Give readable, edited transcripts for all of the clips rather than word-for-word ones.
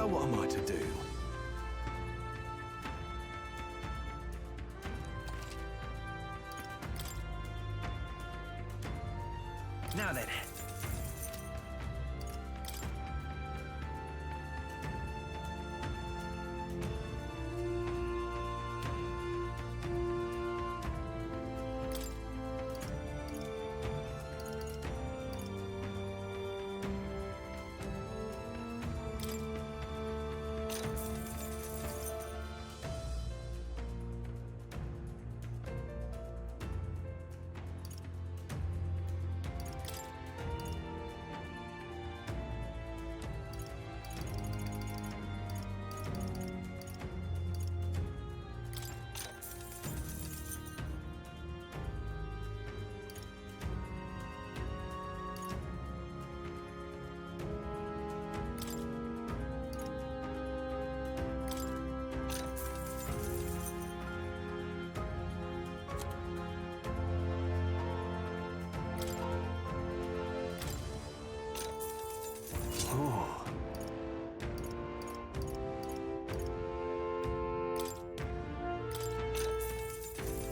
Now what am I to do? Now then.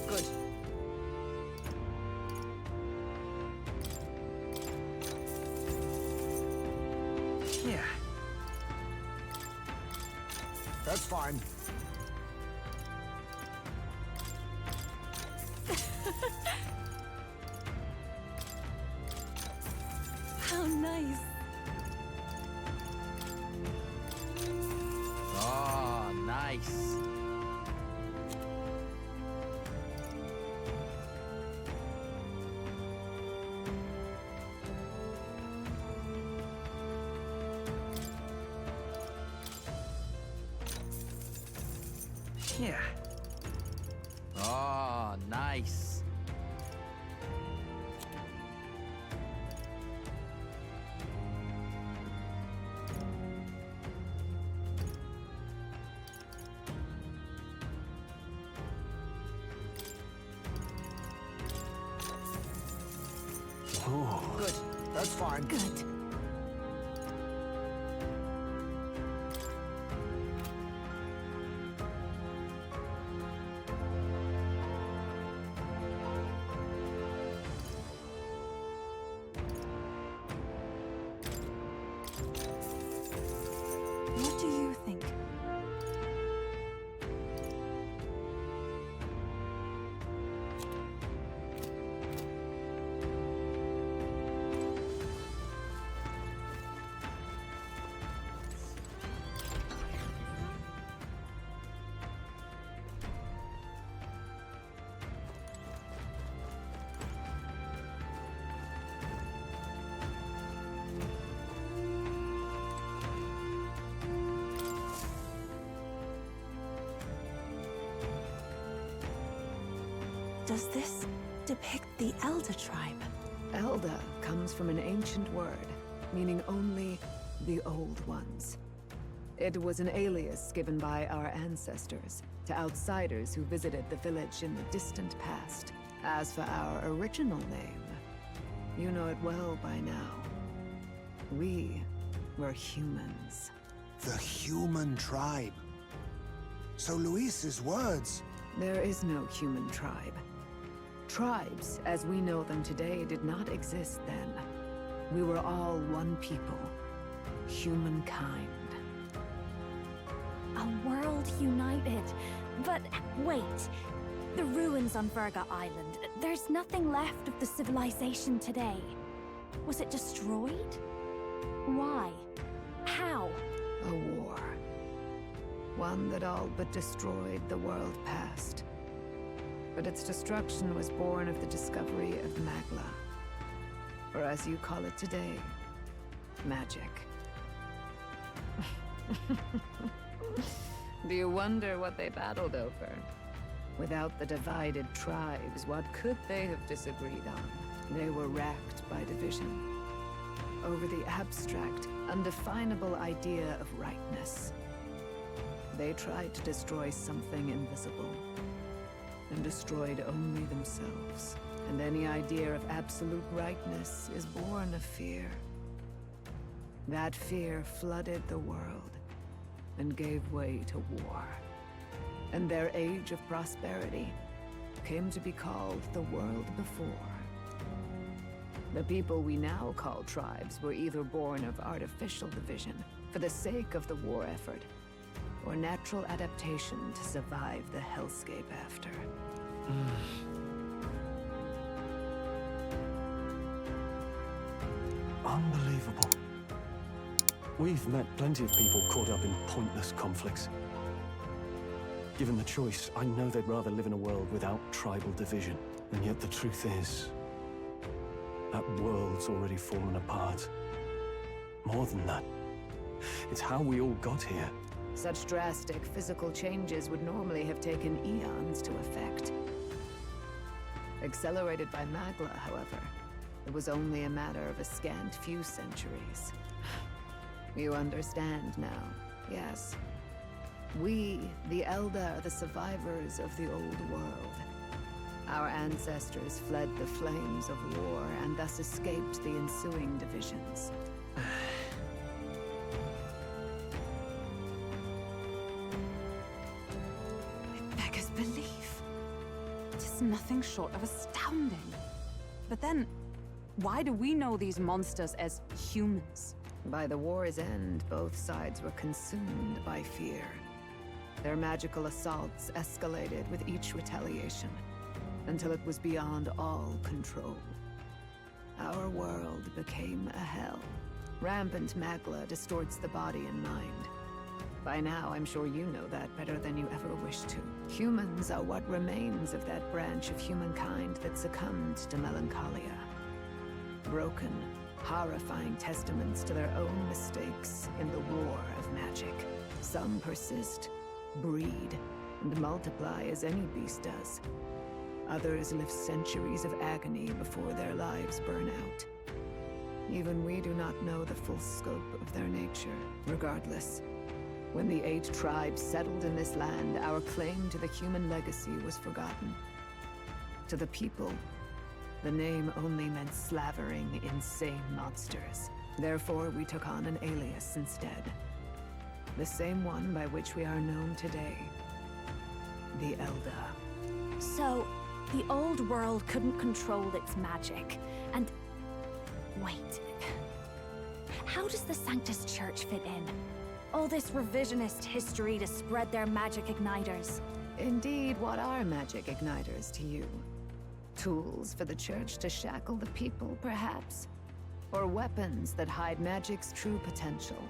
Good. Yeah. That's fine. How nice. Oh, nice. Yeah. Oh, nice. Good. That's fine. Good. What do you think? Does this depict the Elder tribe? Elda comes from an ancient word, meaning only the old ones. It was an alias given by our ancestors to outsiders who visited the village in the distant past. As for our original name, you know it well by now. We were humans. The human tribe. So Louis's words. There is no human tribe. Tribes, as we know them today, did not exist then. We were all one people. Humankind. A world united. But wait. The ruins on Virga Island. There's nothing left of the civilization today. Was it destroyed? Why? How? A war. One that all but destroyed the world past. But its destruction was born of the discovery of Magla. Or as you call it today, magic. Do you wonder what they battled over? Without the divided tribes, what could they have disagreed on? They were racked by division. Over the abstract, undefinable idea of rightness. They tried to destroy something invisible, and destroyed only themselves. And any idea of absolute rightness is born of fear. That fear flooded the world, and gave way to war. And their age of prosperity came to be called the world before. The people we now call tribes were either born of artificial division for the sake of the war effort, or natural adaptation to survive the hellscape after. Unbelievable. We've met plenty of people caught up in pointless conflicts. Given the choice, I know they'd rather live in a world without tribal division. And yet the truth is, that world's already fallen apart. More than that, it's how we all got here. Such drastic physical changes would normally have taken eons to effect. Accelerated by Magla, however, it was only a matter of a scant few centuries. You understand now, yes? We, the Elda, are the survivors of the old world. Our ancestors fled the flames of war and thus escaped the ensuing divisions. It beggars belief. It is nothing short of astounding. But then, why do we know these monsters as humans? By the war's end, both sides were consumed by fear. Their magical assaults escalated with each retaliation, until it was beyond all control. Our world became a hell. Rampant Magla distorts the body and mind. By now, I'm sure you know that better than you ever wished to. Humans are what remains of that branch of humankind that succumbed to melancholia. Broken, horrifying testaments to their own mistakes in the war of magic. Some persist, breed, and multiply as any beast does. Others live centuries of agony before their lives burn out. Even we do not know the full scope of their nature. Regardless, when the 8 tribes settled in this land, our claim to the human legacy was forgotten. To the people, the name only meant slavering, insane monsters. Therefore, we took on an alias instead. The same one by which we are known today. The Elda. So, the old world couldn't control its magic, and... Wait. How does the Sanctus Church fit in? All this revisionist history to spread their magic igniters. Indeed, what are magic igniters to you? Tools for the Church to shackle the people, perhaps? Or weapons that hide magic's true potential?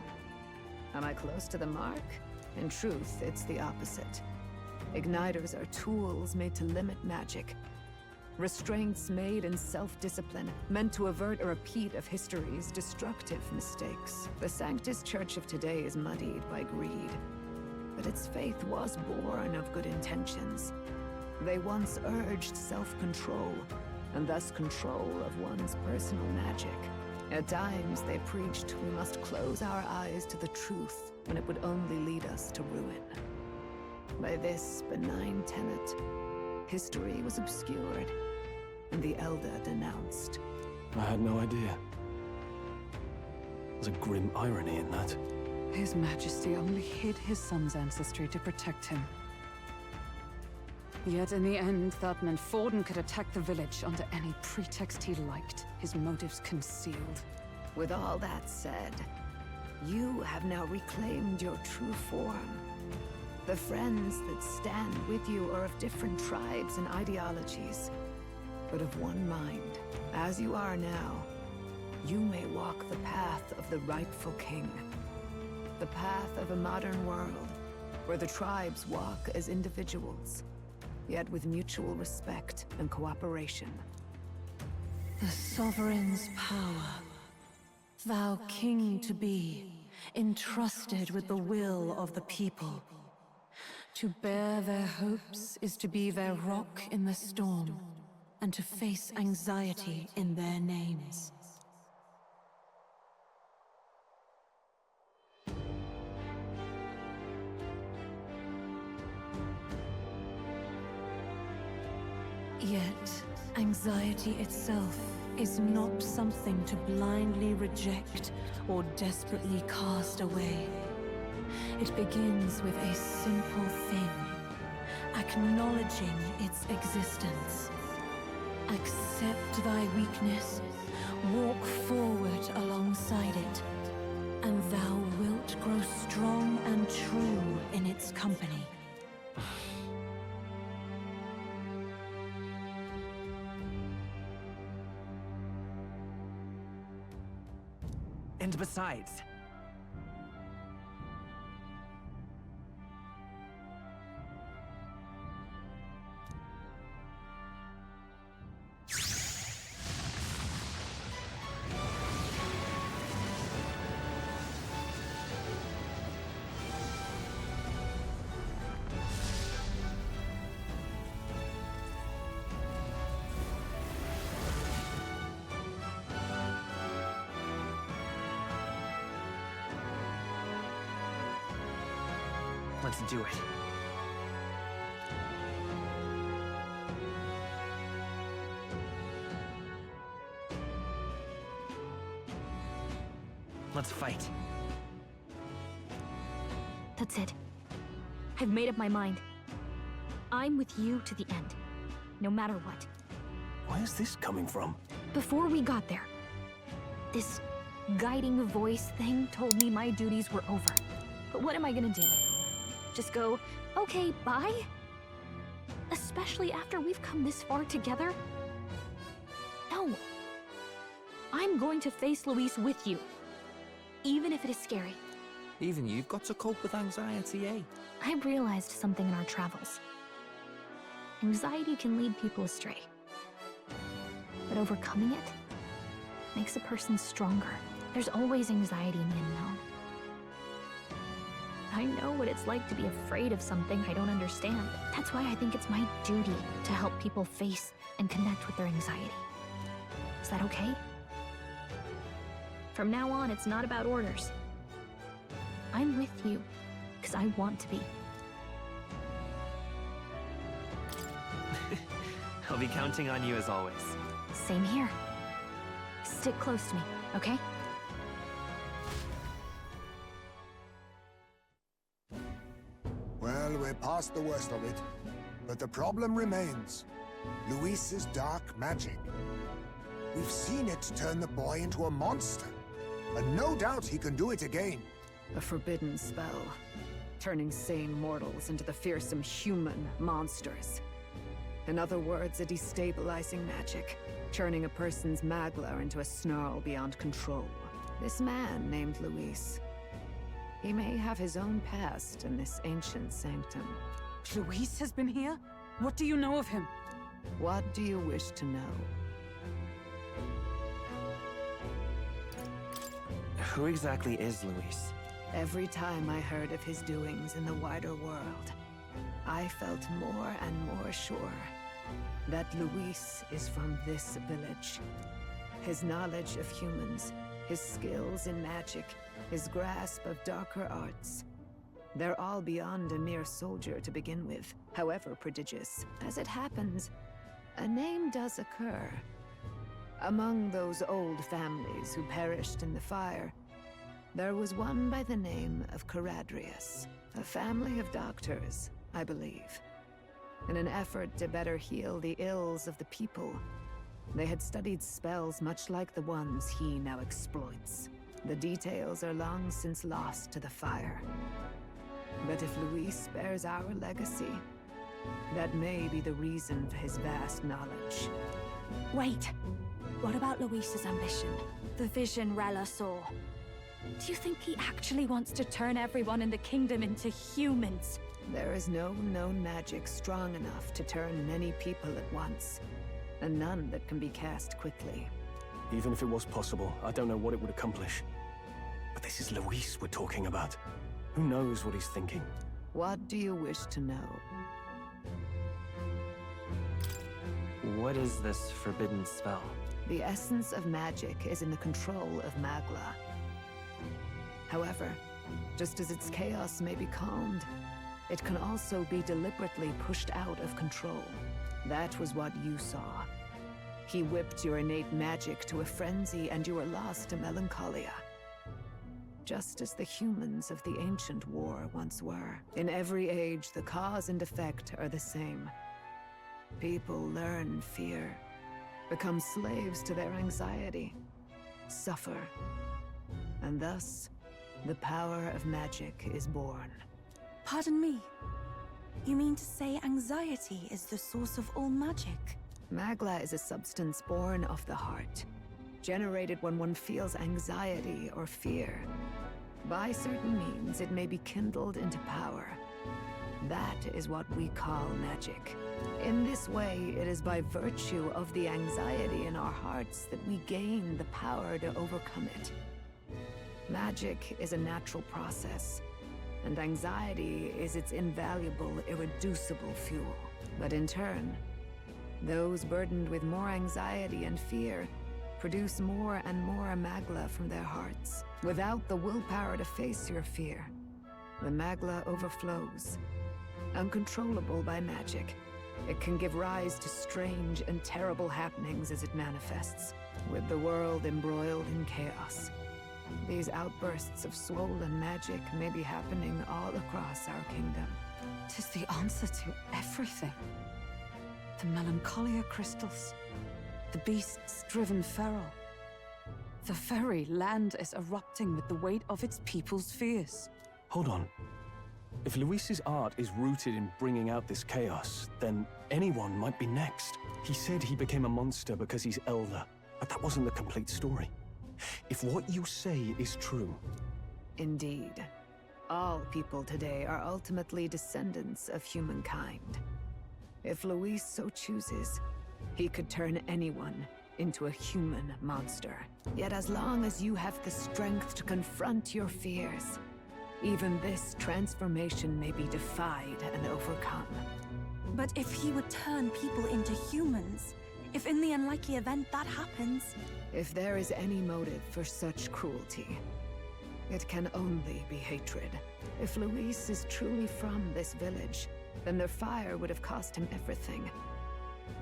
Am I close to the mark? In truth, it's the opposite. Igniters are tools made to limit magic. Restraints made in self-discipline, meant to avert a repeat of history's destructive mistakes. The Sanctus Church of today is muddied by greed, but its faith was born of good intentions. They once urged self-control, and thus control of one's personal magic. At times, they preached we must close our eyes to the truth when it would only lead us to ruin. By this benign tenet, history was obscured, and the Elda denounced. I had no idea. There's a grim irony in that. His Majesty only hid his son's ancestry to protect him. Yet in the end, that meant Forden could attack the village under any pretext he liked, his motives concealed. With all that said, you have now reclaimed your true form. The friends that stand with you are of different tribes and ideologies, but of one mind. As you are now, you may walk the path of the rightful king. The path of a modern world, where the tribes walk as individuals, yet with mutual respect and cooperation. The sovereign's power, thou king to be, entrusted with the will of the people. To bear their hopes is to be their rock in the storm, and to face anxiety in their names. Yet, anxiety itself is not something to blindly reject or desperately cast away. It begins with a simple thing, acknowledging its existence. Accept thy weakness, walk forward alongside it, and thou wilt grow strong and true in its company. And besides, let's do it. Let's fight. That's it. I've made up my mind. I'm with you to the end, no matter what. Where's this coming from? Before we got there, this guiding voice thing told me my duties were over. But what am I gonna do? Just go, okay, bye? Especially after we've come this far together? No. I'm going to face Louis with you, even if it is scary. Even you've got to cope with anxiety, eh? I realized something in our travels. Anxiety can lead people astray. But overcoming it makes a person stronger. There's always anxiety in the unknown. I know what it's like to be afraid of something I don't understand. That's why I think it's my duty to help people face and connect with their anxiety. Is that okay? From now on, it's not about orders. I'm with you, because I want to be. I'll be counting on you as always. Same here. Stick close to me, okay? Well, we're past the worst of it. But the problem remains. Louis's dark magic. We've seen it turn the boy into a monster. And no doubt he can do it again. A forbidden spell, turning sane mortals into the fearsome human monsters. In other words, a destabilizing magic, turning a person's magla into a snarl beyond control. This man named Louis, he may have his own past in this ancient sanctum. Louis has been here? What do you know of him? What do you wish to know? Who exactly is Louis? Every time I heard of his doings in the wider world, I felt more and more sure that Louis is from this village. His knowledge of humans, his skills in magic, his grasp of darker arts. They're all beyond a mere soldier to begin with, however prodigious. As it happens, a name does occur. Among those old families who perished in the fire, there was one by the name of Caradrius, a family of doctors, I believe. In an effort to better heal the ills of the people, they had studied spells much like the ones he now exploits. The details are long since lost to the fire. But if Louis bears our legacy, that may be the reason for his vast knowledge. Wait. What about Louis's ambition? The vision Rella saw. Do you think he actually wants to turn everyone in the kingdom into humans? There is no known magic strong enough to turn many people at once, and none that can be cast quickly. Even if it was possible, I don't know what it would accomplish. But this is Louis we're talking about. Who knows what he's thinking? What do you wish to know? What is this forbidden spell? The essence of magic is in the control of Magla. However, just as its chaos may be calmed, it can also be deliberately pushed out of control. That was what you saw. He whipped your innate magic to a frenzy and you were lost to melancholia. just as the humans of the ancient war once were. In every age, the cause and effect are the same. People learn fear, become slaves to their anxiety, suffer, and thus, the power of magic is born. Pardon me. You mean to say anxiety is the source of all magic? Magla is a substance born of the heart, generated when one feels anxiety or fear. By certain means, it may be kindled into power. That is what we call magic. In this way, it is by virtue of the anxiety in our hearts that we gain the power to overcome it. Magic is a natural process, and anxiety is its invaluable, irreducible fuel. But in turn, those burdened with more anxiety and fear produce more and more magla from their hearts. Without the willpower to face your fear, the magla overflows. Uncontrollable by magic, it can give rise to strange and terrible happenings as it manifests, with the world embroiled in chaos. These outbursts of swollen magic may be happening all across our kingdom. 'Tis the answer to everything. The melancholia crystals, the beasts driven feral. The very land is erupting with the weight of its people's fears. Hold on. If Louis's art is rooted in bringing out this chaos, then anyone might be next. He said he became a monster because he's Elder, but that wasn't the complete story. If what you say is true... Indeed. All people today are ultimately descendants of humankind. If Louis so chooses, he could turn anyone into a human monster. Yet as long as you have the strength to confront your fears, even this transformation may be defied and overcome. But if he would turn people into humans, if in the unlikely event that happens... If there is any motive for such cruelty, it can only be hatred. If Louis is truly from this village, then their fire would have cost him everything.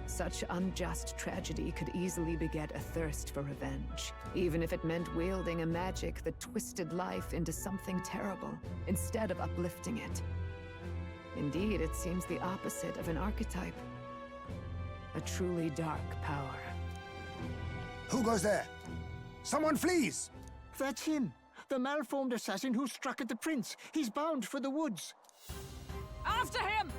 Such unjust tragedy could easily beget a thirst for revenge, even if it meant wielding a magic that twisted life into something terrible, instead of uplifting it. Indeed, it seems the opposite of an archetype. A truly dark power. Who goes there? Someone flees! That's him! The malformed assassin who struck at the prince. He's bound for the woods. After him!